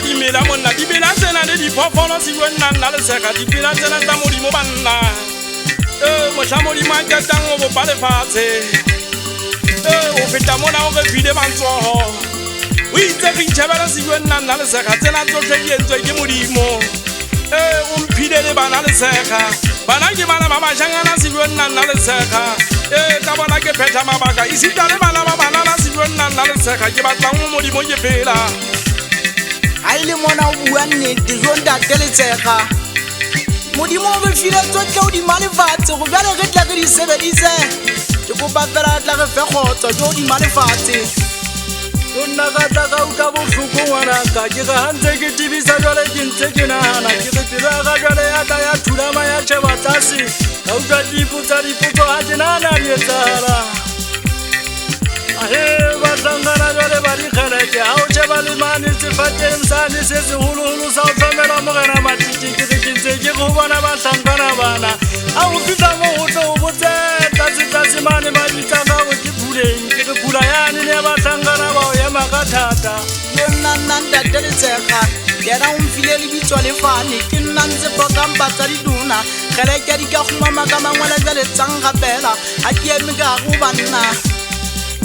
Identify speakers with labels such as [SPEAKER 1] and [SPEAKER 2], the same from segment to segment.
[SPEAKER 1] Di mela monna di bela tsena le di phofolo si bona nna le sega di bela tsena tsa modimo banna mohla modimo a qetang o bopa lefatshe o feta mona o re file mantsoho o itse re itjhebela si bona nna le sega tsena tsohle di entswe ke modimo o mphile le bana le sega bana ke bana ba bashangana si bona nna le sega ka bona ke phetha mabaka isita le bana ba bana la si bona nna le sega ke batla mo modimo ke phela
[SPEAKER 2] Aile mona o bua nnete jo ntate Letshega modimo o re file tsohle o di malefatshe go bjale re tla re di sebedise ke kopa fela tla re fe kgotso jo di malefatshe
[SPEAKER 3] o nna ka tla ka utlwa bohloko ngwanaka ke ga hantse ke tibisa jwale ke ntse ke nahana ke re pelo ya ga jwale ya tla ya thulama ya sheba tlase ka utlwa dipotsa dipotso ga ke nahana di etsahala batlangana jwale ba dikgeleke ga o sheba le mane sefateng sane se seholoholo sa o tlhomela mogena matiti ke re ke ntse ke go bona batlhankana bana a go fitlha mo go tlo o botse tlatse mane ba bitsa gago ke puleng ke re pula yane ne ya batlhankana ba o ema ka thata
[SPEAKER 2] yo nna ntate Letshega yena o mfile lebitso le fane ke nna ntse pokang batswadi duna kgeleke di ka kgumama ka mangwele bjale tsang gapela ga ke eme ka go banna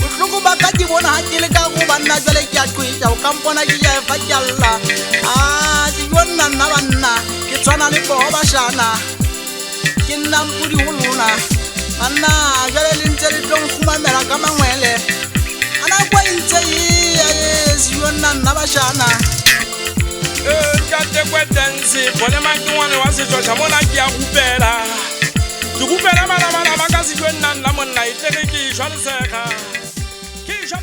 [SPEAKER 2] bohloko ba ka ke bona ha ke le ka go banna jwale ke a qwetša o kampona ke ja efa ke alla ke jo nna banna ke tshwana le poho bashana ke nna mpudi ho lona banna jwale le ntse le tlo nkgumamela ka mangwele a nako e ntse jo nna bashana
[SPEAKER 1] ntate Kwetense bone makengwane wa setšotšha mona ke a gupela ke gupela bana ba ka se jo nna monna e tlege ke šwa Lesega ke šwa